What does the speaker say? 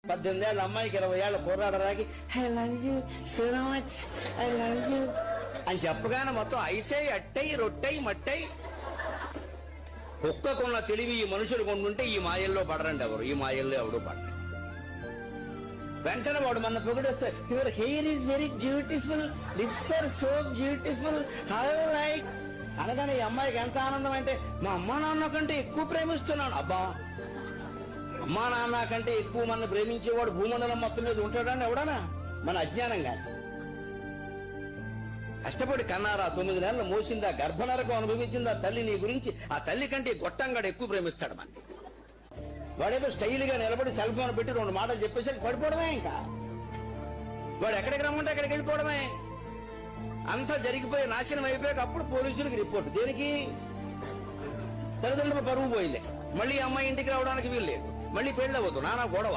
18 ఏళ్ళ అమ్మాయికి 20 ఏళ్ళ కుర్రాడు రాగి I love you so much, I love you అని చెప్పగానే మొత్తం ఐసై అట్టై రొట్టై మట్టై. కుక్కకున్న తెలివి ఈ మనుషులు కొండుంటే ఈ మాయల్లో పడరండి ఎవరు, ఈ మాయల్లో ఎవడు పడరు. వెంటనే వాడు మన పొగిడొస్తే your hair is very beautiful, lips are so beautiful, how like అనగానే ఈ అమ్మాయికి ఎంత ఆనందం అంటే మా అమ్మా నాన్న కంటే ఎక్కువ ప్రేమిస్తున్నాను. అబ్బా, అమ్మా నాన్న కంటే ఎక్కువ మన ప్రేమించేవాడు భూమండలం మొత్తం మీద ఉంటాడని ఎవడనా? మన అజ్ఞానం కాదు. కష్టపడి కన్నారా 9 నెలలు మోసిందా, గర్భనరకం అనుభవించిందా తల్లి నీ గురించి, ఆ తల్లి కంటే గొట్టంగాడు ఎక్కువ ప్రేమిస్తాడు మనకి. వాడేదో స్టైల్గా నిలబడి సెల్ ఫోన్ పెట్టి 2 మాటలు చెప్పేసి పడిపోవడమే. ఇంకా వాడు ఎక్కడికి రమ్మంటే అక్కడికి వెళ్ళిపోవడమే. అంతా జరిగిపోయి నాశనం అయిపోయాక అప్పుడు పోలీసులకు రిపోర్ట్. దేనికి? తల్లిదండ్రులు పరువు పోయింది, మళ్ళీ అమ్మాయి ఇంటికి రావడానికి వీలు లేదు, మళ్ళీ పెళ్ళవద్దు, నానా గొడవ.